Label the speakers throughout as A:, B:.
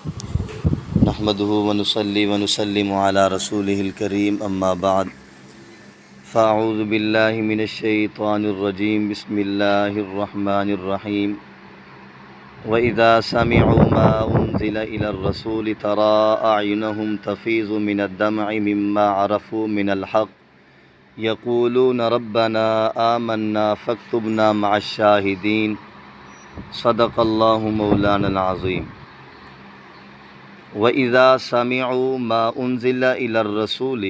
A: نحمده ونصلي ونسلم على رسوله الكريم اما بعد فاعوذ بالله من الشيطان الرجيم بسم الله الرحمن الرحيم وإذا سمعوا ما أنزل إلى الرسول ترى أعينهم تفيض من الدمع مما عرفوا من الحق يقولون ربنا آمنا فاكتبنا مع الشاهدين صدق الله مولانا العظيم وَإِذَا سَمِعُوا مَا أُنزِلَ إِلَى الرَّسُولِ،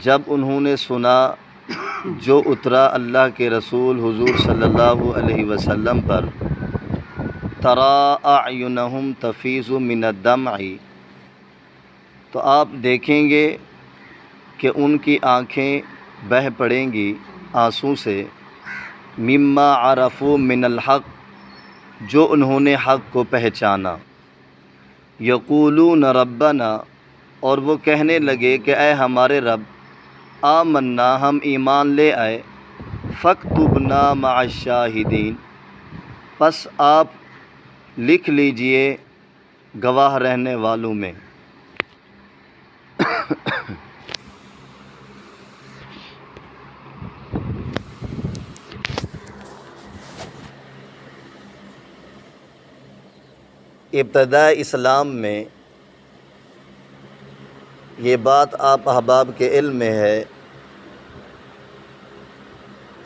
A: جب انہوں نے سنا جو اترا اللہ کے رسول حضور صلی اللہ علیہ وسلم پر، تَرَىٰ أَعْيُنَهُمْ تَفِيضُ مِنَ الدَّمْعِ، تو آپ دیکھیں گے کہ ان کی آنکھیں بہہ پڑیں گی آنسوں سے، مما عرفوا من الحق، جو انہوں نے حق کو پہچانا، یقولون ربنا، اور وہ کہنے لگے کہ اے ہمارے رب، آمنا، ہم ایمان لے آئے، فاکتبنا مع الشاہدین، پس آپ لکھ لیجئے گواہ رہنے والوں میں۔ ابتداء اسلام میں یہ بات آپ احباب کے علم میں ہے،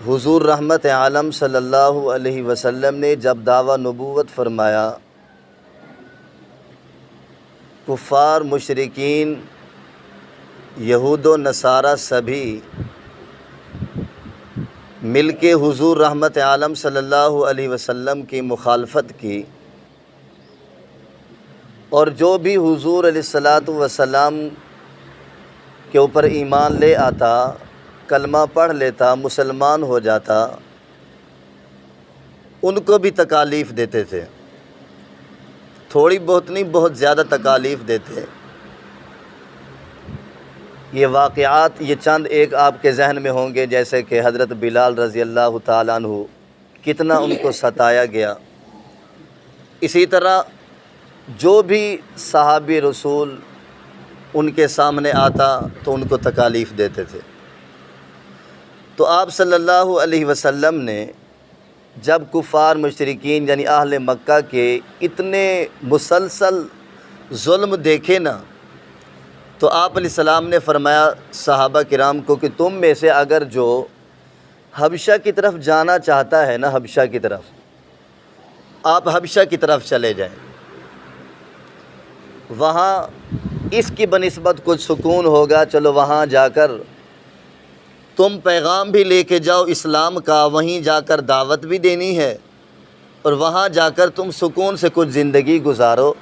A: حضور رحمت عالم صلی اللہ علیہ وسلم نے جب دعویٰ نبوت فرمایا، کفار، مشرکین، یہود و نصارہ سبھی مل کے حضور رحمت عالم صلی اللہ علیہ وسلم کی مخالفت کی، اور جو بھی حضور علیہ الصلاۃ والسلام کے اوپر ایمان لے آتا، کلمہ پڑھ لیتا، مسلمان ہو جاتا، ان کو بھی تکالیف دیتے تھے، تھوڑی بہت نہیں، بہت زیادہ تکالیف دیتے۔ یہ واقعات، یہ چند ایک آپ کے ذہن میں ہوں گے، جیسے کہ حضرت بلال رضی اللہ تعالیٰ عنہ، کتنا ان کو ستایا گیا۔ اسی طرح جو بھی صحابی رسول ان کے سامنے آتا تو ان کو تکالیف دیتے تھے۔ تو آپ صلی اللہ علیہ وسلم نے جب کفار، مشرکین یعنی اہل مکہ کے اتنے مسلسل ظلم دیکھے نا، تو آپ علیہ السلام نے فرمایا صحابہ کرام کو کہ تم میں سے اگر جو حبشہ کی طرف جانا چاہتا ہے نا، حبشہ کی طرف، آپ حبشہ کی طرف چلے جائیں، وہاں اس کی بنسبت کچھ سکون ہوگا، چلو وہاں جا کر تم پیغام بھی لے کے جاؤ اسلام کا، وہیں جا کر دعوت بھی دینی ہے، اور وہاں جا کر تم سکون سے کچھ زندگی گزارو،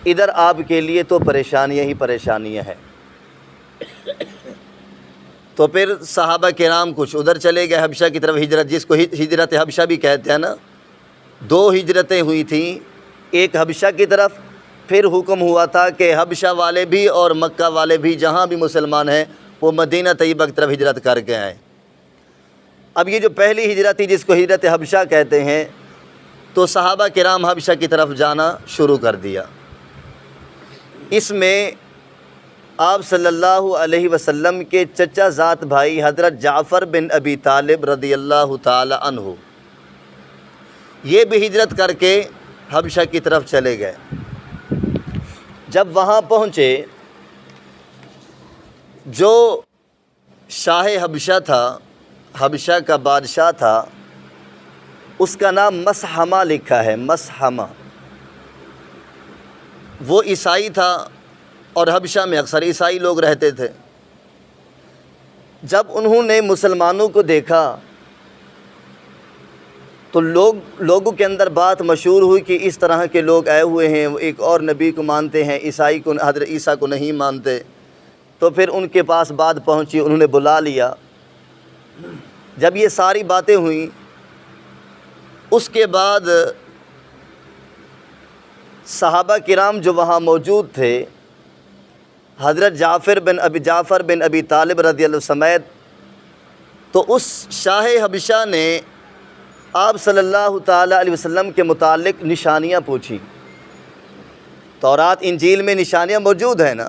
A: ادھر آپ کے لیے تو پریشانیاں ہی پریشانیاں ہیں۔ تو پھر صحابہ کرام کچھ ادھر چلے گئے حبشہ کی طرف، ہجرت، جس کو ہجرت حبشہ بھی کہتے ہیں نا، دو ہجرتیں ہوئی تھیں، ایک حبشہ کی طرف، پھر حکم ہوا تھا کہ حبشہ والے بھی اور مکہ والے بھی جہاں بھی مسلمان ہیں وہ مدینہ طیبہ کی طرف ہجرت کر کے آئیں۔ اب یہ جو پہلی ہجرت تھی جس کو ہجرت حبشہ کہتے ہیں، تو صحابہ کرام حبشہ کی طرف جانا شروع کر دیا۔ اس میں آپ صلی اللہ علیہ وسلم کے چچا زاد بھائی حضرت جعفر بن ابی طالب رضی اللہ تعالی عنہ، یہ بھی ہجرت کر کے حبشہ کی طرف چلے گئے۔ جب وہاں پہنچے، جو شاہ حبشہ تھا، حبشہ کا بادشاہ تھا، اس کا نام مسحمہ لکھا ہے، مسحمہ، وہ عیسائی تھا، اور حبشہ میں اکثر عیسائی لوگ رہتے تھے۔ جب انہوں نے مسلمانوں کو دیکھا تو لوگوں کے اندر بات مشہور ہوئی کہ اس طرح کے لوگ آئے ہوئے ہیں، وہ ایک اور نبی کو مانتے ہیں، عیسائی کو، حضرت عیسیٰ کو نہیں مانتے۔ تو پھر ان کے پاس بات پہنچی، انہوں نے بلا لیا۔ جب یہ ساری باتیں ہوئیں، اس کے بعد صحابہ کرام جو وہاں موجود تھے، حضرت جعفر بن ابی طالب رضی اللہ سمیت، تو اس شاہ حبشہ نے آپ صلی اللہ تعالیٰ علیہ وسلم کے متعلق نشانیاں پوچھی تورات انجیل میں نشانیاں موجود ہیں نا،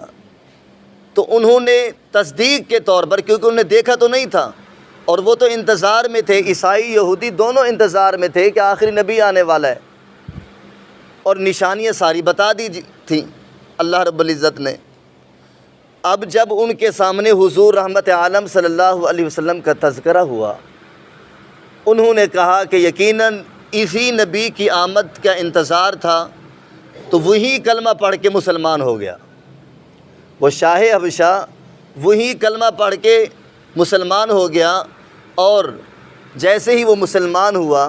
A: تو انہوں نے تصدیق کے طور پر، کیونکہ انہوں نے دیکھا تو نہیں تھا، اور وہ تو انتظار میں تھے، عیسائی یہودی دونوں انتظار میں تھے کہ آخری نبی آنے والا ہے، اور نشانیاں ساری بتا دی تھیں اللہ رب العزت نے۔ اب جب ان کے سامنے حضور رحمت عالم صلی اللہ علیہ وسلم کا تذکرہ ہوا، انہوں نے کہا کہ یقیناً اسی نبی کی آمد کا انتظار تھا، تو وہی کلمہ پڑھ کے مسلمان ہو گیا۔ وہ شاہ حبشہ وہی کلمہ پڑھ کے مسلمان ہو گیا، اور جیسے ہی وہ مسلمان ہوا،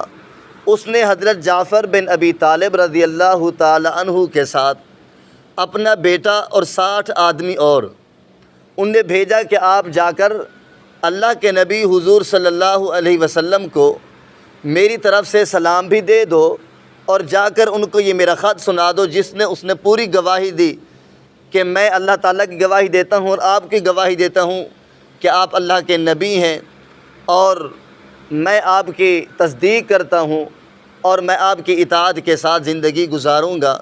A: اس نے حضرت جعفر بن ابی طالب رضی اللہ تعالی عنہ کے ساتھ اپنا بیٹا اور 60 آدمی اور ان نے بھیجا کہ آپ جا کر اللہ کے نبی حضور صلی اللہ علیہ وسلم کو میری طرف سے سلام بھی دے دو، اور جا کر ان کو یہ میرا خط سنا دو جس نے اس نے پوری گواہی دی کہ میں اللہ تعالیٰ کی گواہی دیتا ہوں اور آپ کی گواہی دیتا ہوں کہ آپ اللہ کے نبی ہیں، اور میں آپ کی تصدیق کرتا ہوں، اور میں آپ کی اطاعت کے ساتھ زندگی گزاروں گا۔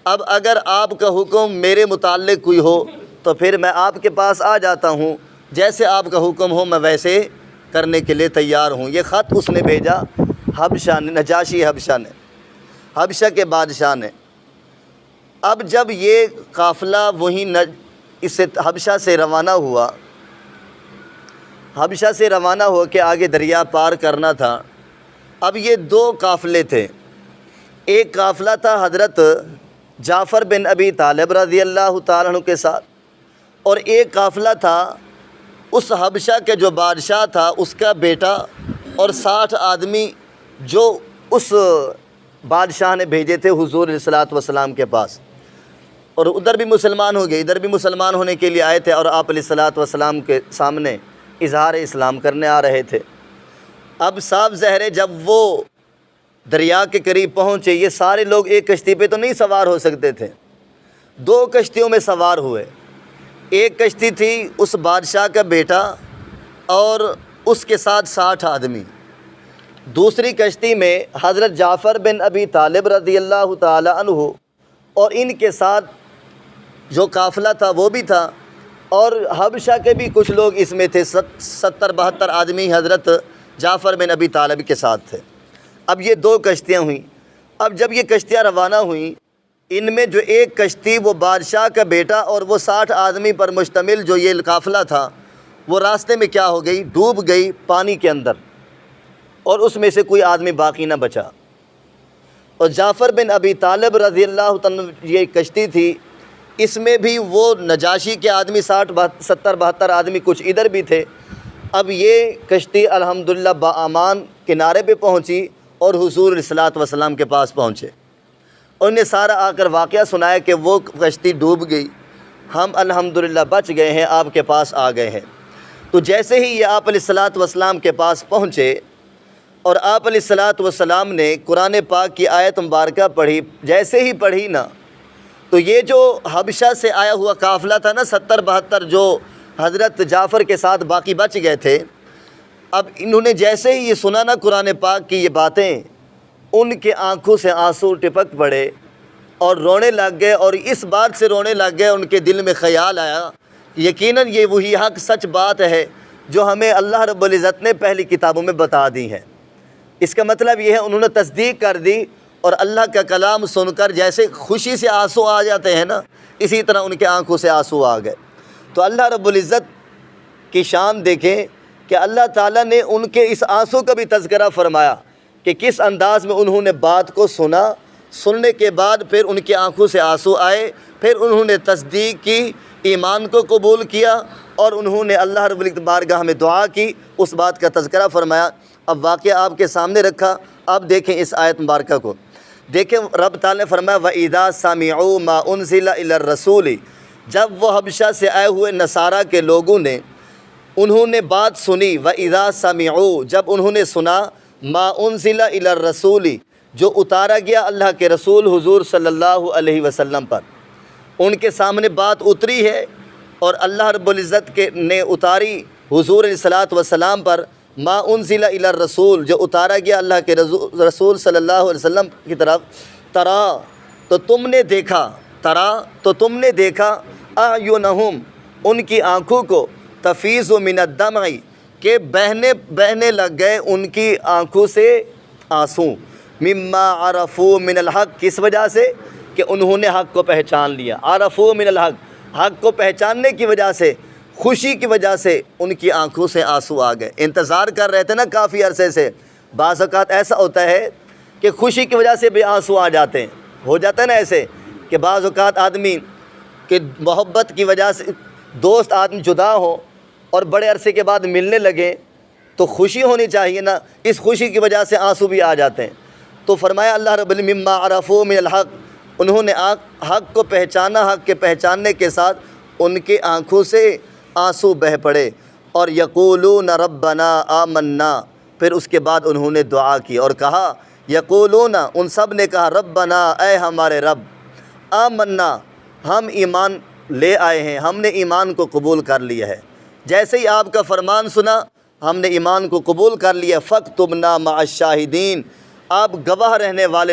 A: اب اگر آپ کا حکم میرے متعلق کوئی ہو تو پھر میں آپ کے پاس آ جاتا ہوں، جیسے آپ کا حکم ہو میں ویسے کرنے کے لیے تیار ہوں۔ یہ خط اس نے بھیجا حبشہ نے، نجاشی حبشہ نے، حبشہ کے بادشاہ نے۔ اب جب یہ قافلہ وہیں اس سے حبشہ سے روانہ ہوا، حبشہ سے روانہ ہو کے آگے دریا پار کرنا تھا، اب یہ 2 قافلے تھے۔ ایک قافلہ تھا حضرت جعفر بن ابی طالب رضی اللہ تعالیٰ عنہ کے ساتھ، اور ایک قافلہ تھا اس حبشہ کے جو بادشاہ تھا اس کا بیٹا اور 60 آدمی جو اس بادشاہ نے بھیجے تھے حضور علیہ الصلوۃ والسلام کے پاس، اور ادھر بھی مسلمان ہو گئے، ادھر بھی مسلمان ہونے کے لیے آئے تھے، اور آپ علیہ الصلوۃ والسلام کے سامنے اظہار اسلام کرنے آ رہے تھے۔ اب صاف ظاہر ہے جب وہ دریا کے قریب پہنچے، یہ سارے لوگ ایک کشتی پہ تو نہیں سوار ہو سکتے تھے، 2 کشتیوں میں سوار ہوئے۔ ایک کشتی تھی اس بادشاہ کا بیٹا اور اس کے ساتھ 60 آدمی، دوسری کشتی میں حضرت جعفر بن ابی طالب رضی اللہ تعالی عنہ اور ان کے ساتھ جو قافلہ تھا وہ بھی تھا، اور حبشہ کے بھی کچھ لوگ اس میں تھے، 70-72 آدمی حضرت جعفر بن ابی طالب کے ساتھ تھے۔ اب یہ 2 کشتیاں ہوئیں۔ اب جب یہ کشتیاں روانہ ہوئیں، ان میں جو ایک کشتی وہ بادشاہ کا بیٹا اور وہ 60 آدمی پر مشتمل جو یہ قافلہ تھا، وہ راستے میں کیا ہو گئی، ڈوب گئی پانی کے اندر، اور اس میں سے کوئی آدمی باقی نہ بچا۔ اور جعفر بن ابی طالب رضی اللہ تعالیٰ یہ کشتی تھی، اس میں بھی وہ نجاشی کے آدمی 70-72 آدمی کچھ ادھر بھی تھے۔ اب یہ کشتی الحمدللہ باامان کنارے پہ پہنچی اور حضور علیہ الصلوۃ والسلام کے پاس پہنچے۔ انہوں نے سارا آ کر واقعہ سنایا کہ وہ کشتی ڈوب گئی، ہم الحمدللہ بچ گئے ہیں، آپ کے پاس آ گئے ہیں۔ تو جیسے ہی یہ آپ علیہ الصلوۃ والسلام کے پاس پہنچے اور آپ علیہ الصلوۃ والسلام نے قرآن پاک کی آیت مبارکہ پڑھی، جیسے ہی پڑھی نا، تو یہ جو حبشہ سے آیا ہوا قافلہ تھا نا 70-72 جو حضرت جعفر کے ساتھ باقی بچ گئے تھے، اب انہوں نے جیسے ہی یہ سنا نا قرآن پاک کی یہ باتیں، ان کے آنکھوں سے آنسو ٹپک پڑے اور رونے لگ گئے، اور اس بات سے رونے لگ گئے ان کے دل میں خیال آیا کہ یقیناً یہ وہی حق سچ بات ہے جو ہمیں اللہ رب العزت نے پہلی کتابوں میں بتا دی ہے۔ اس کا مطلب یہ ہے انہوں نے تصدیق کر دی، اور اللہ کا کلام سن کر جیسے خوشی سے آنسو آ جاتے ہیں نا، اسی طرح ان کے آنکھوں سے آنسو آ گئے۔ تو اللہ رب العزت کی شان دیکھیں کہ اللہ تعالیٰ نے ان کے اس آنسو کا بھی تذکرہ فرمایا کہ کس انداز میں انہوں نے بات کو سنا، سننے کے بعد پھر ان کی آنکھوں سے آنسو آئے، پھر انہوں نے تصدیق کی، ایمان کو قبول کیا، اور انہوں نے اللہ رب العزت بارگاہ میں دعا کی، اس بات کا تذکرہ فرمایا۔ اب واقعہ آپ کے سامنے رکھا، اب دیکھیں اس آیت مبارکہ کو، دیکھیں رب تعالیٰ نے فرمایا وَإِذَا سَمِعُوا مَا أُنزِلَ إِلَى الرَّسُولِ، جب وہ حبشہ سے آئے ہوئے نصارہ کے لوگوں نے انہوں نے بات سنی، وَإِذَا سَمِعُوا، جب انہوں نے سنا مَا أُنزِلَ إِلَى الرَّسُولِ، جو اتارا گیا اللہ کے رسول حضور صلی اللہ علیہ وسلم پر، ان کے سامنے بات اتری ہے اور اللہ رب العزت نے اتاری حضور علیہ الصلوۃ والسلام پر ما انزل الی الرسول، جو اتارا گیا اللہ کے رسول صلی اللہ علیہ وسلم کی طرف، ترا، تو تم نے دیکھا، ترا تو تم نے دیکھا اعینہم ان کی آنکھوں کو تفیض من الدمع کہ بہنے لگ گئے ان کی آنکھوں سے آنسو مما عرفوا من الحق کس وجہ سے کہ انہوں نے حق کو پہچان لیا عرفوا من الحق حق کو پہچاننے کی وجہ سے خوشی کی وجہ سے ان کی آنکھوں سے آنسو آ گئے انتظار کر رہے تھے نا کافی عرصے سے بعض اوقات ایسا ہوتا ہے کہ خوشی کی وجہ سے بھی آنسو آ جاتے ہیں ہو جاتا ہے نا ایسے کہ بعض اوقات آدمی کہ محبت کی وجہ سے دوست آدمی جدا ہوں اور بڑے عرصے کے بعد ملنے لگے تو خوشی ہونی چاہیے نا اس خوشی کی وجہ سے آنسو بھی آ جاتے ہیں تو فرمایا اللہ رب العالمین مما عرفوا من الحق انہوں نے حق کو پہچانا حق کے پہچاننے کے ساتھ ان کے آنکھوں سے آنسو بہہ پڑے اور یقولون ربنا آمنا پھر اس کے بعد انہوں نے دعا کی اور کہا یقولون ان سب نے کہا ربنا اے ہمارے رب آمنا ہم ایمان لے آئے ہیں ہم نے ایمان کو قبول کر لیا ہے جیسے ہی آپ کا فرمان سنا ہم نے ایمان کو قبول کر لیا فاکتبنا مع الشاہدین آپ گواہ رہنے والے